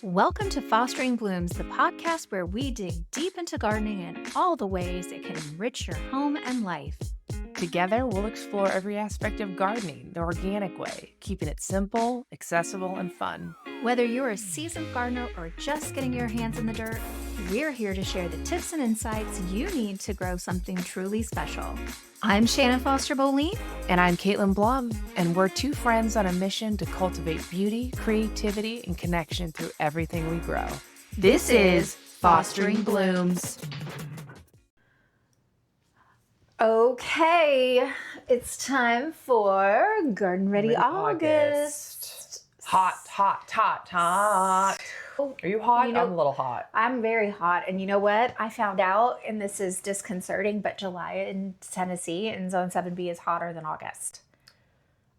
Welcome to Fostering Blooms, the podcast where we dig deep into gardening and all the ways it can enrich your home and life. Together, we'll explore every aspect of gardening the organic way, keeping it simple, accessible, and fun. Whether you're a seasoned gardener or just getting your hands in the dirt, we're here to share the tips and insights you need to grow something truly special. I'm Shannon Foster-Boleen. And I'm Caitlyn Blum, and we're two friends on a mission to cultivate beauty, creativity, and connection through everything we grow. This is Fostering Blooms. Okay, it's time for Garden Ready August. Hot. Are you hot? I'm a little hot. I'm very hot. And you know what? I found out, and this is disconcerting, but July in Tennessee in Zone 7B is hotter than August.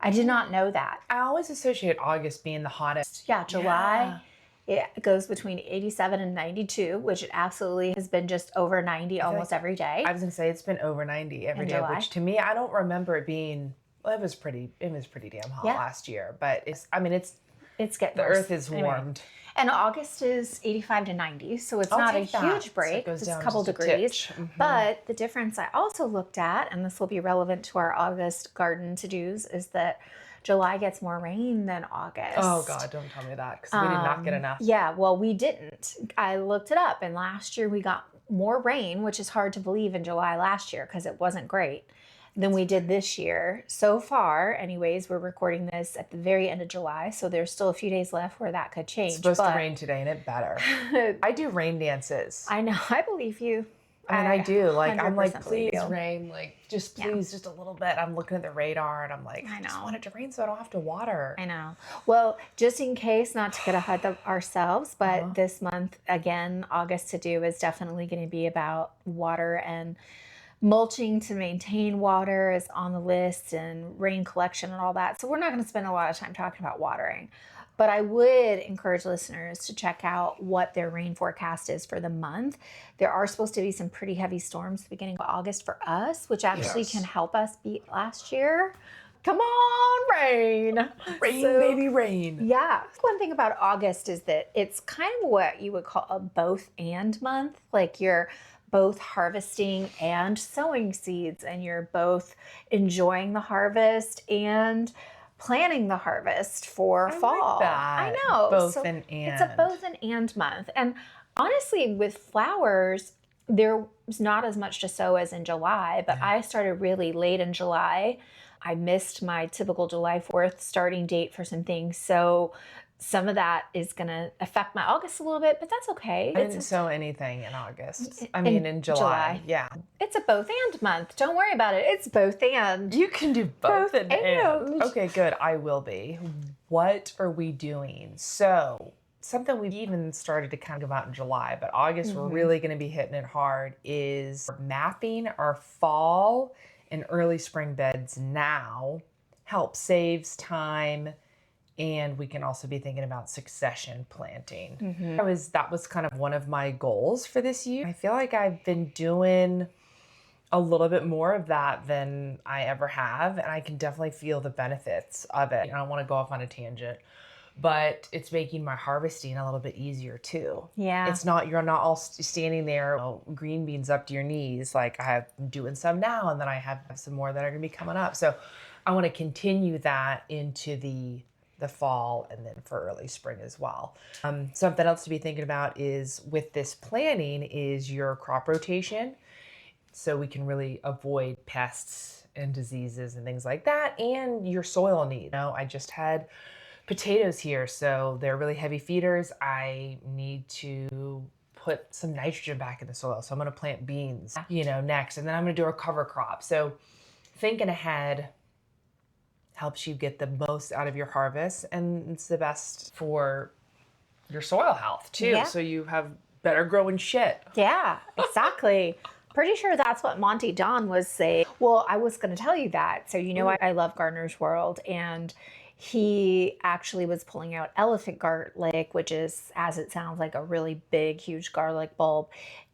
I did not know that. I always associate August being the hottest. Yeah, July, it goes between 87 and 92, which it absolutely has been just over 90 almost every day. I was going to say it's been over 90 every day, which to me, I don't remember it being, well, it was pretty damn hot last year. But it's getting the worse. Earth is warmed. And August is 85 to 90, so it's not a huge break. So it goes it's down a couple just degrees. Mm-hmm. But the difference I also looked at, and this will be relevant to our August garden to-dos, is that July gets more rain than August. Oh, God, don't tell me that, because we did not get enough. Yeah, well, we didn't. I looked it up, and last year we got more rain, which is hard to believe in July last year because it wasn't great, than we did this year. So far, anyways, we're recording this at the very end of July, so there's still a few days left where that could change. It's supposed to rain today, and it better. I do rain dances. I know. I believe you. I do. Like, I'm like, 100% please believe you. rain. Like, just please, just a little bit. I'm looking at the radar, and I'm like, I just want it to rain so I don't have to water. I know. Well, just in case, not to get ahead of ourselves, but this month, again, August to do is definitely going to be about water, and mulching to maintain water is on the list, and rain collection and all that. So we're not going to spend a lot of time talking about watering. But I would encourage listeners to check out what their rain forecast is for the month. There are supposed to be some pretty heavy storms at the beginning of August for us, which actually can help us beat last year. Come on, rain. Rain, baby, rain. Yeah. One thing about August is that it's kind of what you would call a both and month. Like you're both harvesting and sowing seeds, and you're both enjoying the harvest and planning the harvest for fall. Like that. I know. Both and. It's a both and month. And honestly, with flowers, there's not as much to sow as in July, but I started really late in July. I missed my typical July 4th starting date for some things. So some of that is going to affect my August a little bit, but that's okay. I didn't sow anything in August. In July. Yeah. It's a both and month. Don't worry about it. It's both and. You can do both and. Okay, good. I will be. What are we doing? So something we've even started to kind of go out in July, but August we're really going to be hitting it hard, is mapping our fall and early spring beds now. Saves time. And we can also be thinking about succession planting. That was kind of one of my goals for this year. I feel like I've been doing a little bit more of that than I ever have, and I can definitely feel the benefits of it. I don't want to go off on a tangent, but it's making my harvesting a little bit easier too. Yeah. You're not all standing there, green beans up to your knees. Like I'm doing some now, and then I have some more that are going to be coming up. So I want to continue that into the fall and then for early spring as well. Something else to be thinking about is with this planning is your crop rotation. So we can really avoid pests and diseases and things like that, and your soil needs. I just had potatoes here, so they're really heavy feeders. I need to put some nitrogen back in the soil. So I'm going to plant beans, next, and then I'm going to do a cover crop. So thinking ahead helps you get the most out of your harvest, and it's the best for your soil health too. Yeah. So you have better growing shit. Yeah, exactly. Pretty sure that's what Monty Don was saying. Well, I was going to tell you that. So, I love Gardener's World, and he actually was pulling out elephant garlic, which is, as it sounds, like a really big, huge garlic bulb.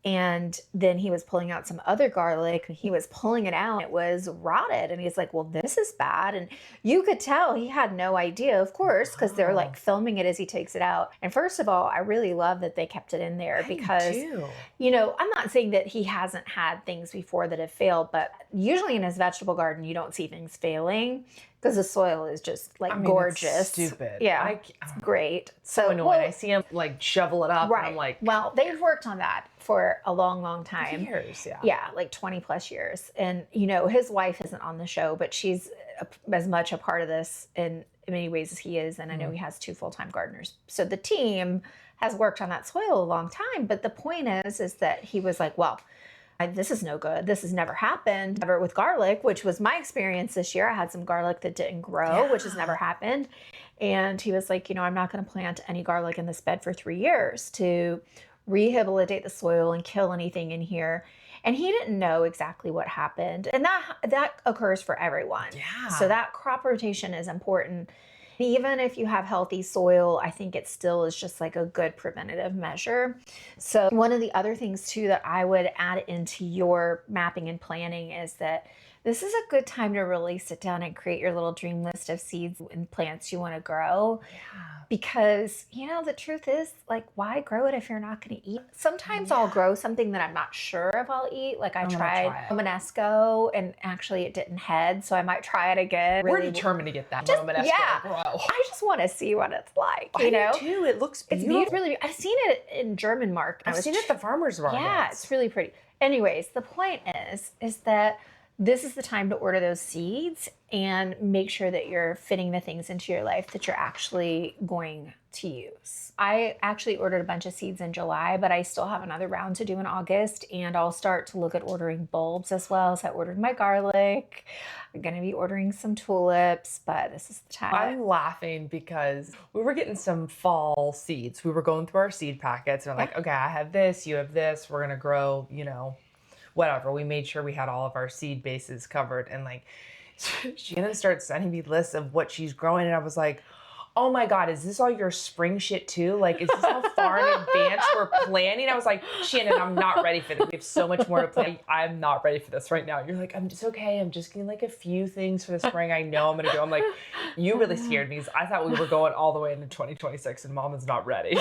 And then he was pulling out some other garlic. He was pulling it out. It was rotted. And he's like, well, this is bad. And you could tell he had no idea, of course, because they're like filming it as he takes it out. And first of all, I really love that they kept it in there because, you know, I'm not saying that he hasn't had things before that have failed, but usually in his vegetable garden, you don't see things failing because the soil is just like gorgeous. It's stupid. Yeah. It's great. So annoying. I see him like shovel it up. Right. And I'm like, well, they've worked on that for a long, long time. Years, yeah. Yeah, like 20 plus years. And, you know, his wife isn't on the show, but she's as much a part of this in many ways as he is. And I know he has 2 full-time gardeners. So the team has worked on that soil a long time. But the point is that he was like, well, this is no good. This has never happened ever with garlic, which was my experience this year. I had some garlic that didn't grow, which has never happened. And he was like, you know, I'm not going to plant any garlic in this bed for 3 years to rehabilitate the soil and kill anything in here. And he didn't know exactly what happened. And that occurs for everyone. Yeah. So that crop rotation is important. Even if you have healthy soil, I think it still is just like a good preventative measure. So one of the other things too that I would add into your mapping and planning is that this is a good time to really sit down and create your little dream list of seeds and plants you want to grow. Yeah. Because, you know, the truth is, like, why grow it if you're not going to eat? Sometimes I'll grow something that I'm not sure if I'll eat. Like I tried Romanesco and actually it didn't head. So I might try it again. We're determined to get that Romanesco grow. I just want to see what it's like. You know? I do too. It looks beautiful. It's really, I've seen it in German market. I've seen it at the farmer's market. Yeah, it's really pretty. Anyways, the point is that this is the time to order those seeds and make sure that you're fitting the things into your life that you're actually going to use. I actually ordered a bunch of seeds in July, but I still have another round to do in August, and I'll start to look at ordering bulbs as well. So I ordered my garlic. I'm going to be ordering some tulips, but this is the time. I'm laughing because we were getting some fall seeds. We were going through our seed packets and I'm like, okay, I have this, you have this. We're going to grow, you know, whatever. We made sure we had all of our seed bases covered. And like, Shannon starts sending me lists of what she's growing. And I was like, oh my God, is this all your spring shit too? Like, is this how far in advance we're planning? I was like, Shannon, I'm not ready for this. We have so much more to plan. I'm not ready for this right now. You're like, I'm just okay. I'm just getting like a few things for the spring. I know I'm going to do. I'm like, you really scared me because I thought we were going all the way into 2026 and Mom is not ready.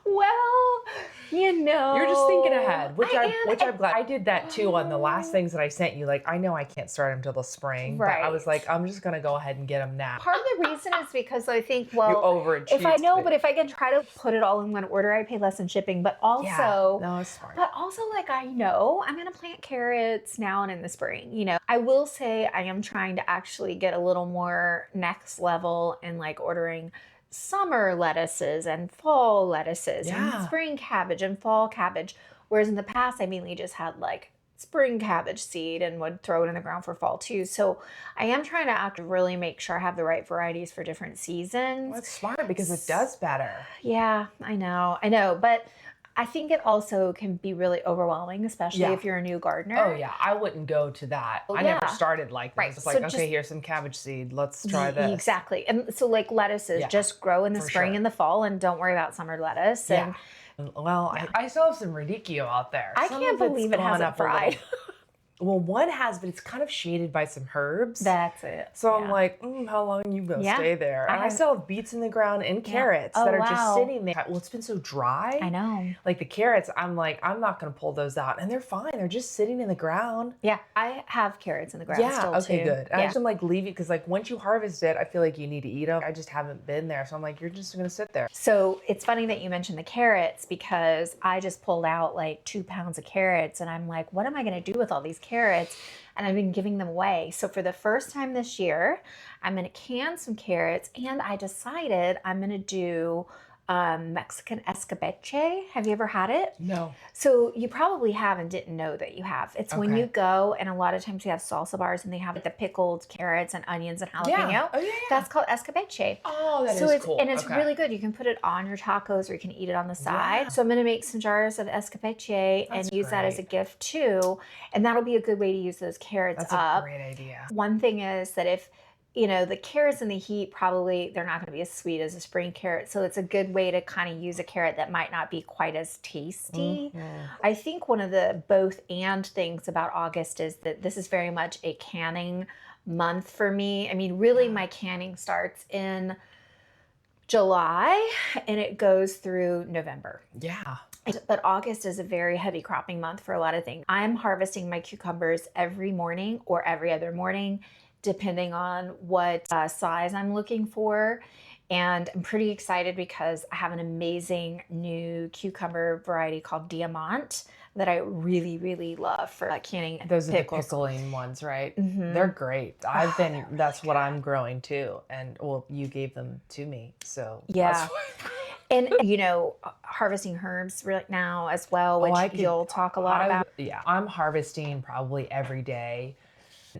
Well, you know, you're just thinking ahead, which I'm glad. I did that too on the last things that I sent you. Like, I know I can't start them until the spring, but I was like, I'm just gonna go ahead and get them now. Part of the reason is because I think, well, you overachieved. If I know, but if I can try to put it all in one order, I pay less in shipping. But also, no, it's smart. But also, like, I know I'm gonna plant carrots now and in the spring. You know, I will say I am trying to actually get a little more next level in like ordering summer lettuces and fall lettuces and spring cabbage and fall cabbage. Whereas in the past, I mainly just had like spring cabbage seed and would throw it in the ground for fall too. So I am trying to really make sure I have the right varieties for different seasons. Well, that's smart because it does better. Yeah, I know. But I think it also can be really overwhelming, especially if you're a new gardener. Oh yeah, I wouldn't go to that. I never started like that. It's like, so okay, here's some cabbage seed. Let's try this. Exactly. And so like lettuces just grow in the spring and the fall and don't worry about summer lettuce. And well, I still have some radicchio out there. I can't believe it hasn't fried. Well, one has, but it's kind of shaded by some herbs. That's it. So I'm like, how long are you going to stay there? And I still have beets in the ground and carrots that are just sitting there. Well, it's been so dry. I know. Like the carrots, I'm like, I'm not going to pull those out. And they're fine. They're just sitting in the ground. Yeah, I have carrots in the ground still too. Okay, good. And I just am like leaving because like once you harvest it, I feel like you need to eat them. I just haven't been there. So I'm like, you're just going to sit there. So it's funny that you mentioned the carrots because I just pulled out like 2 pounds of carrots and I'm like, what am I going to do with all these carrots? And I've been giving them away. So for the first time this year, I'm going to can some carrots and I decided I'm going to do Mexican escabeche. Have you ever had it? No. So you probably have and didn't know that you have. It's when you go, and a lot of times we have salsa bars and they have the pickled carrots and onions and jalapeno. Yeah. Oh, yeah. That's called escabeche. Oh, that is cool. And it's really good. You can put it on your tacos or you can eat it on the side. Yeah. So I'm going to make some jars of escabeche and use that as a gift too. And that'll be a good way to use those carrots up. That's a great idea. One thing is that if the carrots in the heat, probably they're not going to be as sweet as a spring carrot. So it's a good way to kind of use a carrot that might not be quite as tasty. I think one of the both and things about August is that this is very much a canning month for me. I mean, really, my canning starts in July and it goes through November. Yeah. But August is a very heavy cropping month for a lot of things. I'm harvesting my cucumbers every morning or every other morning, depending on what size I'm looking for. And I'm pretty excited because I have an amazing new cucumber variety called Diamant that I really, really love for canning. Those are pickles. the pickling ones, right? They're great. That's what I'm growing too. And well, you gave them to me. So yeah. And, harvesting herbs right now as well, which you'll talk a lot about. Yeah, I'm harvesting probably every day,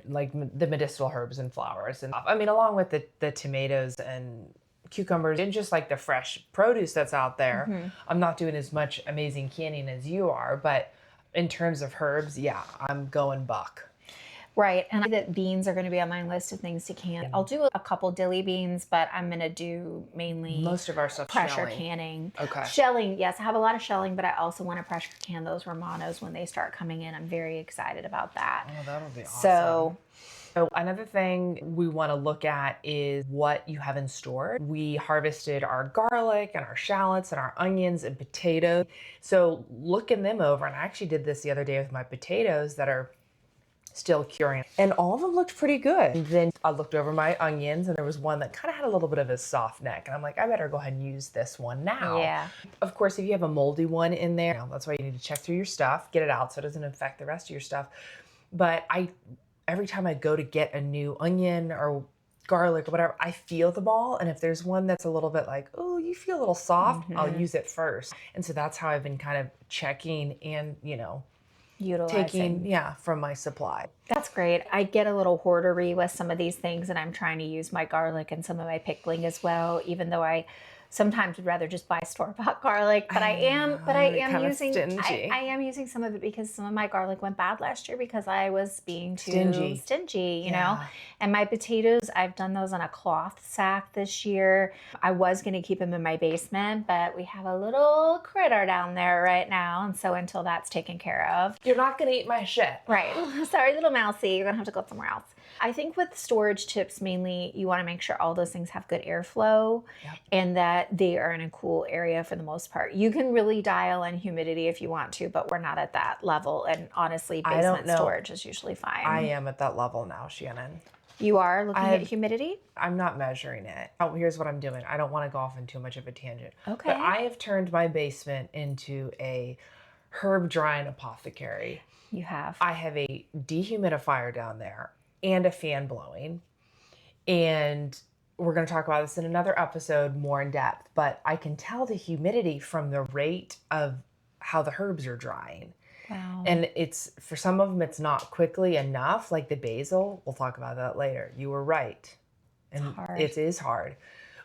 like the medicinal herbs and flowers. And I mean, along with the tomatoes and cucumbers and just like the fresh produce that's out there. I'm not doing as much amazing canning as you are, but in terms of herbs, yeah, I'm going buck. Right. And I think that beans are going to be on my list of things to can. I'll do a couple dilly beans, but I'm going to do mainly most of our stuff pressure canning. Okay. Shelling, yes, I have a lot of shelling, but I also want to pressure can those Romanos when they start coming in. I'm very excited about that. Oh, that'll be awesome. So another thing we want to look at is what you have in store. We harvested our garlic and our shallots and our onions and potatoes. So looking them over, and I actually did this the other day with my potatoes that are still curing, and all of them looked pretty good. And then I looked over my onions and there was one that kind of had a little bit of a soft neck, and I'm like, I better go ahead and use this one now. Yeah. Of course, if you have a moldy one in there, that's why you need to check through your stuff, get it out so it doesn't affect the rest of your stuff. But every time I go to get a new onion or garlic or whatever, I feel them all. And if there's one that's a little bit like, oh, you feel a little soft, I'll use it first. And so that's how I've been kind of checking and, utilizing. taking, from my supply. That's great. I get a little hoardery with some of these things, and I'm trying to use my garlic and some of my pickling as well, even though I sometimes would rather just buy store-bought garlic, but I am using some of it because some of my garlic went bad last year because I was being too stingy, you know. And my potatoes, I've done those on a cloth sack this year. I was going to keep them in my basement, but we have a little critter down there right now, and so until that's taken care of, you're not going to eat my shit. Right. Sorry, little mousy. You're going to have to go somewhere else. I think with storage tips, mainly, you want to make sure all those things have good airflow and that they are in a cool area for the most part. You can really dial in humidity if you want to, but we're not at that level. And honestly, basement storage is usually fine. I am at that level now, Shannon. You are looking at humidity? I'm not measuring it. Oh, here's what I'm doing. I don't want to go off in too much of a tangent. Okay. But I have turned my basement into a herb drying apothecary. You have. I have a dehumidifier down there and a fan blowing. And we're going to talk about this in another episode more in depth, but I can tell the humidity from the rate of how the herbs are drying. Wow. And for some of them, it's not quickly enough, like the basil. We'll talk about that later. You were right. And it is hard,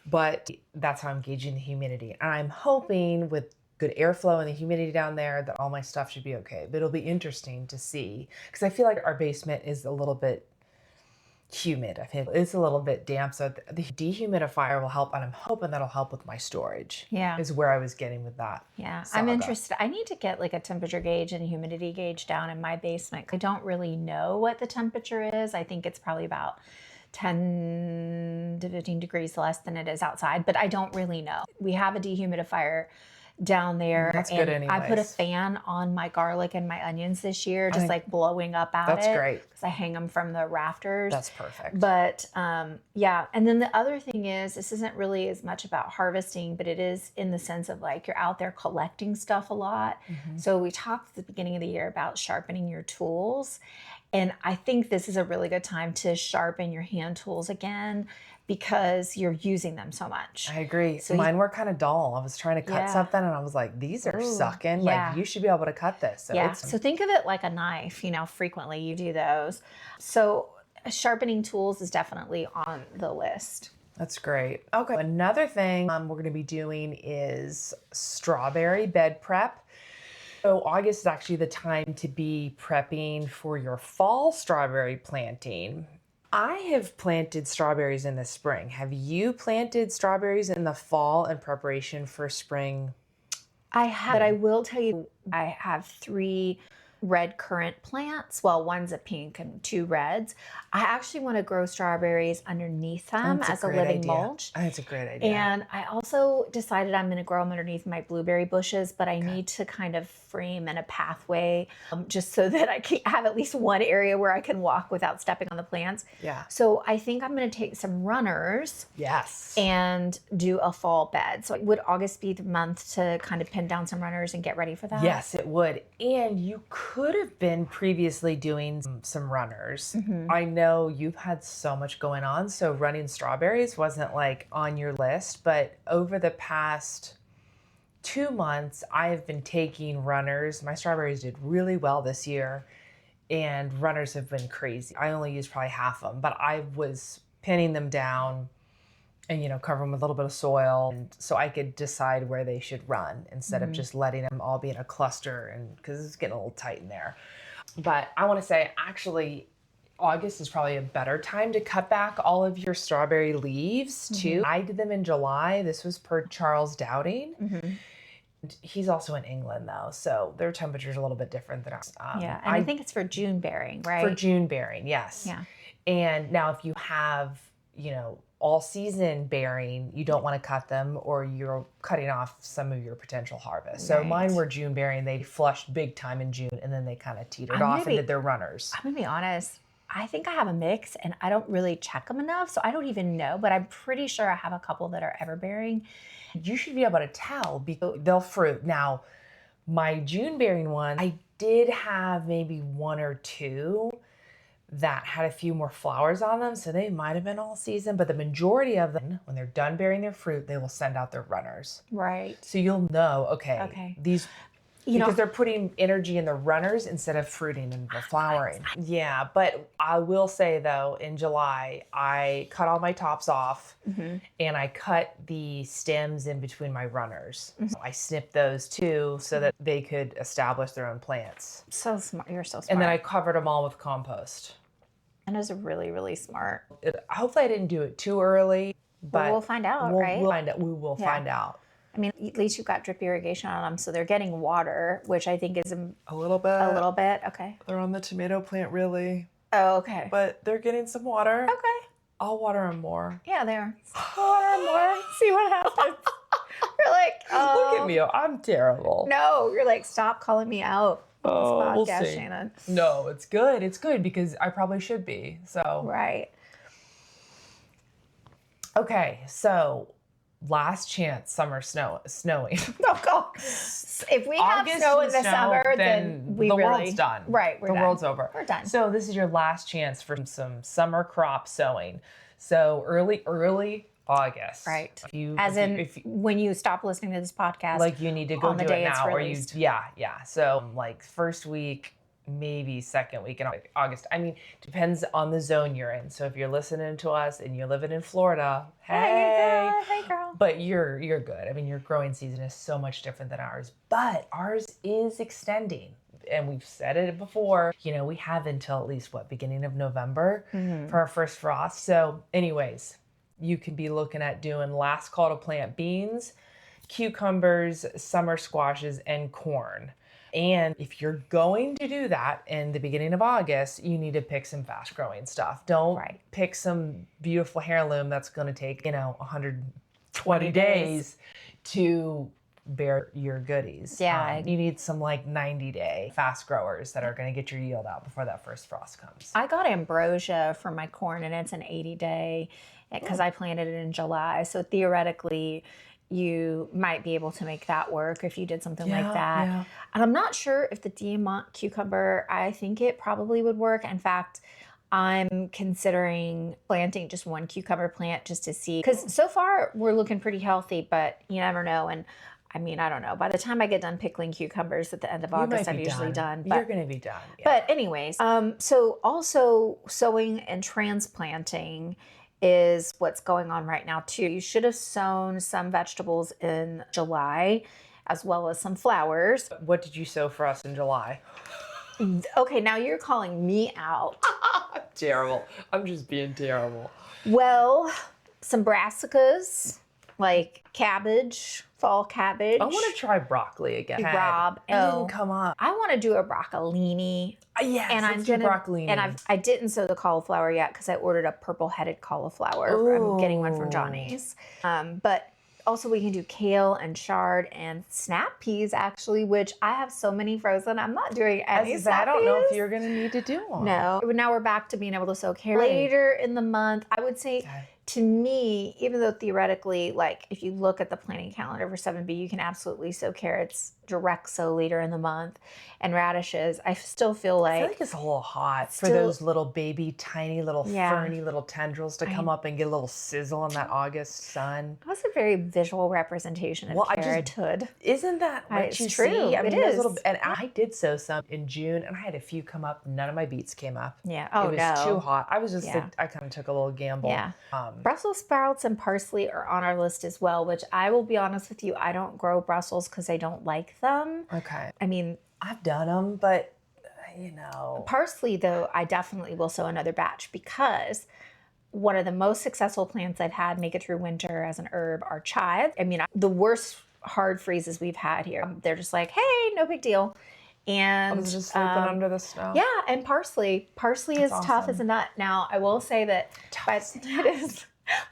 but that's how I'm gauging the humidity. And I'm hoping with good airflow and the humidity down there that all my stuff should be okay. But it'll be interesting to see because I feel like our basement is a little bit humid. I think it's a little bit damp. So the dehumidifier will help, and I'm hoping that'll help with my storage. Yeah. Is where I was getting with that. Yeah. I'm interested. I need to get like a temperature gauge and a humidity gauge down in my basement. I don't really know what the temperature is. I think it's probably about 10 to 15 degrees less than it is outside, but I don't really know. We have a dehumidifier down there. That's good anyways. I put a fan on my garlic and my onions this year, just like blowing up out That's great. Because I hang them from the rafters. That's perfect. But yeah. And then the other thing is, this isn't really as much about harvesting, but it is in the sense of like you're out there collecting stuff a lot. So we talked at the beginning of the year about sharpening your tools. And I think this is a really good time to sharpen your hand tools again because you're using them so much. I agree. So mine were kind of dull. I was trying to cut something and I was like, these are sucking. Like you should be able to cut this. So So think of it like a knife, frequently you do those. So sharpening tools is definitely on the list. That's great. Okay. Another thing we're going to be doing is strawberry bed prep. So August is actually the time to be prepping for your fall strawberry planting. I have planted strawberries in the spring. Have you planted strawberries in the fall in preparation for spring? I have, but I will tell you, I have 3 red currant plants. Well, one's a pink and 2 reds. I actually want to grow strawberries underneath them That's a as a great living idea. mulch. That's a great idea. And I also decided I'm going to grow them underneath my blueberry bushes, but I need to kind of frame in a pathway just so that I can have at least one area where I can walk without stepping on the plants. Yeah. So I think I'm going to take some runners Yes. and do a fall bed. So would August be the month to kind of pin down some runners and get ready for that? Yes, it would. And you could have been previously doing some runners. I know you've had so much going on, so running strawberries wasn't like on your list, but over the past 2 months, I have been taking runners. My strawberries did really well this year, and runners have been crazy. I only used probably half of them, but I was pinning them down and, cover them with a little bit of soil, and so I could decide where they should run instead of just letting them all be in a cluster, and because it's getting a little tight in there. But I want to say, actually, August is probably a better time to cut back all of your strawberry leaves too. I did them in July. This was per Charles Dowding. He's also in England though, so their temperature's a little bit different than ours. Yeah, and I think it's for June bearing, right? For June bearing, yes. Yeah. And now if you have, all season bearing, you don't want to cut them or you're cutting off some of your potential harvest. So mine were June bearing. They flushed big time in June and then they kind of teetered off and did their runners. I'm going to be honest. I think I have a mix and I don't really check them enough. So I don't even know, but I'm pretty sure I have a couple that are ever bearing. You should be able to tell because they'll fruit. Now, my June bearing one, I did have maybe 1 or 2 that had a few more flowers on them, so they might have been all season, but the majority of them, when they're done bearing their fruit, they will send out their runners. Right. So you'll know, okay. These, because they're putting energy in the runners instead of fruiting and the flowering. Yeah, but I will say though, in July, I cut all my tops off and I cut the stems in between my runners. So I snipped those too so that they could establish their own plants. So smart. You're so smart. And then I covered them all with compost. And is really, really smart. Hopefully I didn't do it too early, but we'll find out, right? We'll find out. We will find out. I mean, at least you've got drip irrigation on them, so they're getting water, which I think is a little bit. A little bit, okay. They're on the tomato plant, really. Oh, okay. But they're getting some water. Okay. I'll water them more. Yeah, they are. I'll water them more. See what happens. You're like, oh. Look at me. I'm terrible. No, you're like, stop calling me out. Oh, we'll see. Shannon. No, it's good. It's good because I probably should be. So. Right. Okay, so last chance snowing. Oh, God. If we have snow in the summer, then the world's done. Right, we're done. The world's over. We're done. So this is your last chance for some summer crop sowing. So early August. Right. If when you stop listening to this podcast. Like you need to go on the do day it it's now. released. Yeah. So like first week, maybe second week in August. I mean, depends on the zone you're in. So if you're listening to us and you're living in Florida, hey girl. But you're good. I mean, your growing season is so much different than ours, but ours is extending. And we've said it before, we have until at least beginning of November for our first frost. So anyways, you can be looking at doing last call to plant beans, cucumbers, summer squashes, and corn. And if you're going to do that in the beginning of August, you need to pick some fast growing stuff. Don't pick some beautiful heirloom that's going to take, 120 days to bear your goodies. Yeah. You need some 90-day fast growers that are going to get your yield out before that first frost comes. I got ambrosia for my corn and it's an 80-day because I planted it in July. So theoretically, you might be able to make that work if you did something like that. Yeah. And I'm not sure if the Diamant cucumber, I think it probably would work. In fact, I'm considering planting just one cucumber plant just to see. Because so far, we're looking pretty healthy, but you never know. And I mean, I don't know. By the time I get done pickling cucumbers at the end of August, I'm usually done. You're going to be done. Yeah. But anyways, so also sowing and transplanting is what's going on right now too. You should have sown some vegetables in July as well as some flowers. What did you sow for us in July? Okay, now you're calling me out. Terrible. I'm just being terrible. Well, some brassicas, like cabbage, fall cabbage. I want to try broccoli again. Rob, It didn't come up. I want to do a broccolini. Yes, and let's do broccolini. And I didn't sow the cauliflower yet because I ordered a purple-headed cauliflower. I'm getting one from Johnny's. But also we can do kale and chard and snap peas, actually, which I have so many frozen. I'm not doing any snap peas. I don't know if you're going to need to do one. No. Now we're back to being able to sow carrots. Later in the month, I would say... Okay. To me, even though theoretically, like if you look at the planting calendar for 7B, you can absolutely sow carrots, direct sow later in the month, and radishes. I still feel like... I feel like it's a little hot for those little baby, tiny little ferny little tendrils to come up and get a little sizzle in that August sun. That's a very visual representation of carrothood. Isn't that what you true. see? I mean, it is. And I did sow some in June, and I had a few come up. None of my beets came up. Yeah. Oh, it was too hot. I was just I kind of took a little gamble. Yeah. Brussels sprouts and parsley are on our list as well, which I will be honest with you, I don't grow Brussels because I don't like them. Okay. I mean, I've done them, but Parsley, though, I definitely will sow another batch because one of the most successful plants I've had make it through winter as an herb are chives. I mean, the worst hard freezes we've had here, they're just like, hey, no big deal. And just sleeping under the snow. Yeah, and parsley. Parsley is tough as a nut. Now, I will say that it is.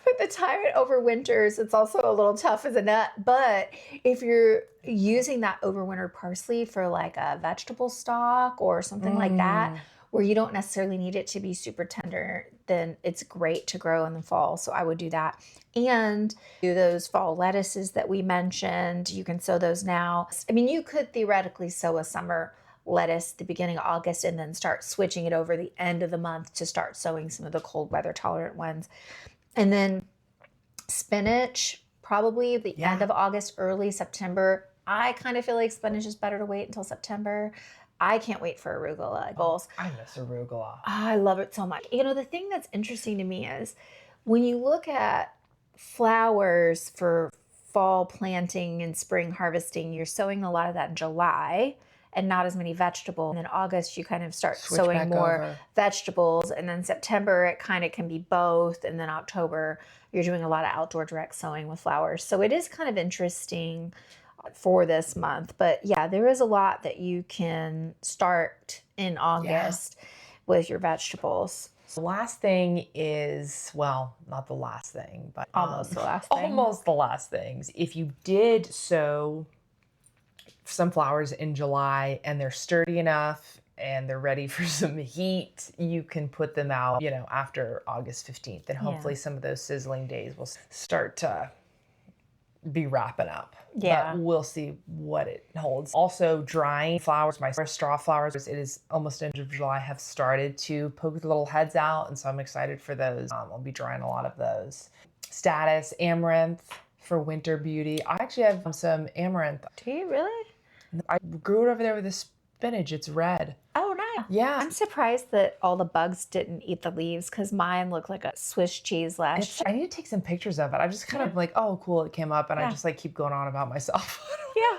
By the time it overwinters, it's also a little tough as a nut. But if you're using that overwintered parsley for like a vegetable stock or something like that, where you don't necessarily need it to be super tender, then it's great to grow in the fall. So I would do that. And do those fall lettuces that we mentioned. You can sow those now. I mean, you could theoretically sow a summer lettuce the beginning of August and then start switching it over the end of the month to start sowing some of the cold weather tolerant ones. And then spinach, probably the end of August, early September. I kind of feel like spinach is better to wait until September. I can't wait for arugula. I miss arugula. I love it so much. You know, the thing that's interesting to me is when you look at flowers for fall planting and spring harvesting, you're sowing a lot of that in July and not as many vegetables. And then August, you kind of start sowing more vegetables. And then September, it kind of can be both. And then October, you're doing a lot of outdoor direct sowing with flowers. So it is kind of interesting for this month. But yeah, there is a lot that you can start in August with your vegetables. The last thing is, well, not the last thing, but almost the last thing. Almost the last things. If you did sow some flowers in July and they're sturdy enough and they're ready for some heat, you can put them out, after August 15th. And hopefully some of those sizzling days will start to be wrapping up. Yeah. But we'll see what it holds. Also, drying flowers, my straw flowers, it is almost end of July, have started to poke the little heads out. And so I'm excited for those. I'll be drying a lot of those. Status, amaranth for winter beauty. I actually have some amaranth. Do you really? I grew it over there with the spinach. It's red. Oh, nice. Yeah. I'm surprised that all the bugs didn't eat the leaves because mine looked like a Swiss cheese last year. I need to take some pictures of it. I just kind of like, oh, cool, it came up. And I just like keep going on about myself. Yeah.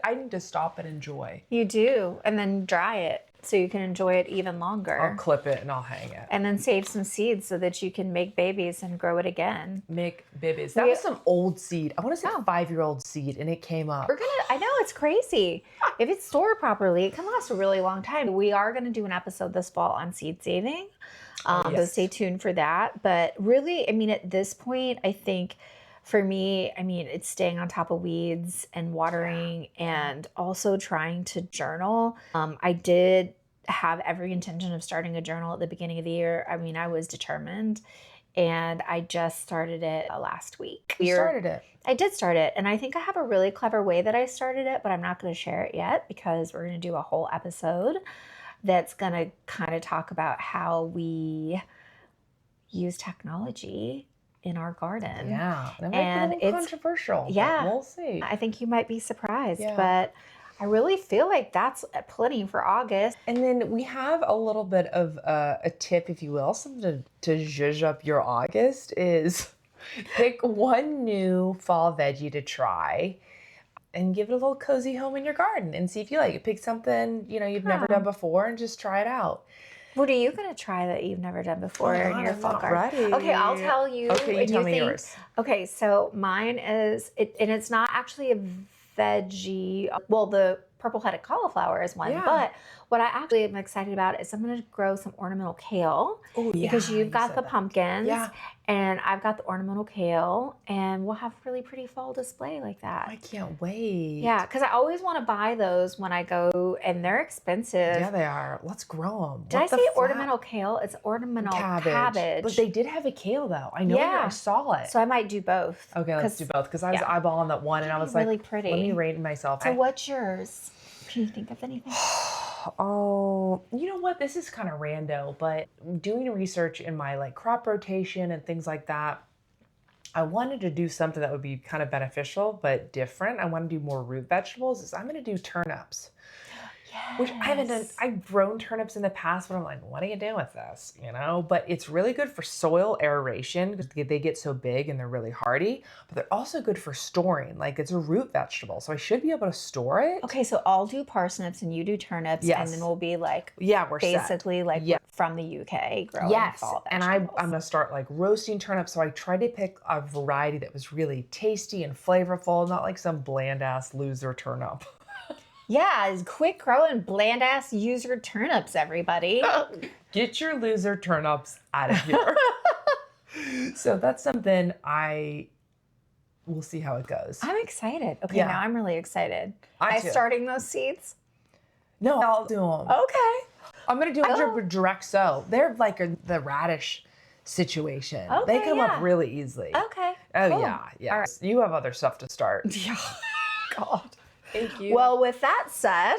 I need to stop and enjoy. You do. And then dry it so you can enjoy it even longer. I'll clip it and I'll hang it. And then save some seeds so that you can make babies and grow it again. Make babies. That was some old seed. I want to say 5-year-old seed, and it came up. I know, it's crazy. If it's stored properly, it can last a really long time. We are going to do an episode this fall on seed saving. So stay tuned for that. But really, I mean, at this point, I think for me, I mean, it's staying on top of weeds and watering and also trying to journal. I did have every intention of starting a journal at the beginning of the year. I mean, I was determined, and I just started it last week. You started it. I did start it, and I think I have a really clever way that I started it, but I'm not going to share it yet because we're going to do a whole episode that's going to kind of talk about how we use technology in our garden. Yeah. And it's controversial. Yeah. We'll see. I think you might be surprised, but I really feel like that's plenty for August. And then we have a little bit of a tip, if you will, something to zhuzh up your August is pick one new fall veggie to try and give it a little cozy home in your garden and see if you like it. Pick something, you've never done before and just try it out. What are you going to try that you've never done before in your fall garden? Ready. Okay, I'll tell you. Okay, you tell me yours. Okay, so mine is, and it's not actually a veggie. Well, the purple-headed cauliflower is one, but what I actually am excited about is I'm going to grow some ornamental kale. Oh, yeah. Because you've got the pumpkins, Yeah. and I've got the ornamental kale, and we'll have a really pretty fall display like that. I can't wait. Yeah, because I always want to buy those when I go, and they're expensive. Yeah, they are. Let's grow them. Did I say ornamental kale? It's ornamental cabbage. But they did have a kale, though. I know I saw it. So I might do both. Okay, let's do both. Because I was eyeballing that one, and I was like, really pretty. Let me rate myself. So what's yours? Can you think of anything? Oh, you know what? This is kind of rando, but doing research in my like crop rotation and things like that, I wanted to do something that would be kind of beneficial, but different. I want to do more root vegetables. I'm going to do turnips. Which I haven't done. I've grown turnips in the past, but I'm like, what do you do with this? You know, but it's really good for soil aeration because they get so big and they're really hardy, but they're also good for storing. Like it's a root vegetable. So I should be able to store it. Okay. So I'll do parsnips and you do turnips, and then we'll be like, we're basically set. like from the UK growing fall vegetables. And I'm going to start like roasting turnips. So I tried to pick a variety that was really tasty and flavorful, not like some bland ass loser turnip. Yeah, it's quick growing, bland ass user turnips, everybody. Get your loser turnips out of here. So that's something we'll see how it goes. I'm excited. Okay, now I'm really excited. Am I starting those seeds? No, I'll do them. Okay. I'm going to do direct sow. They're like the radish situation. Okay, they come up really easily. Okay. Oh, cool. yeah. All right. You have other stuff to start. Yeah. God. Thank you. Well, with that said,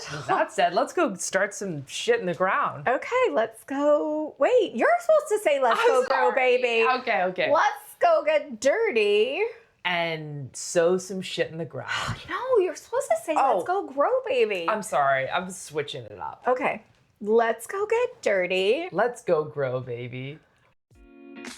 let's go start some shit in the ground. Okay, let's go. Wait, you're supposed to say let's go grow, baby. Okay. Let's go get dirty. And sow some shit in the ground. No, you're supposed to say let's go grow, baby. I'm sorry. I'm switching it up. Okay, let's go get dirty. Let's go grow, baby.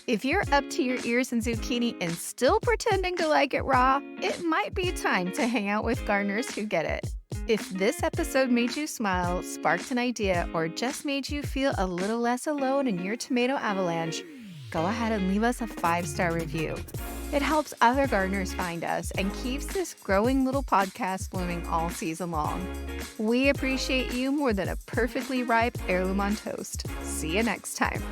If you're up to your ears in zucchini and still pretending to like it raw, it might be time to hang out with gardeners who get it. If this episode made you smile, sparked an idea, or just made you feel a little less alone in your tomato avalanche, go ahead and leave us a 5-star review. It helps other gardeners find us and keeps this growing little podcast blooming all season long. We appreciate you more than a perfectly ripe heirloom on toast. See you next time.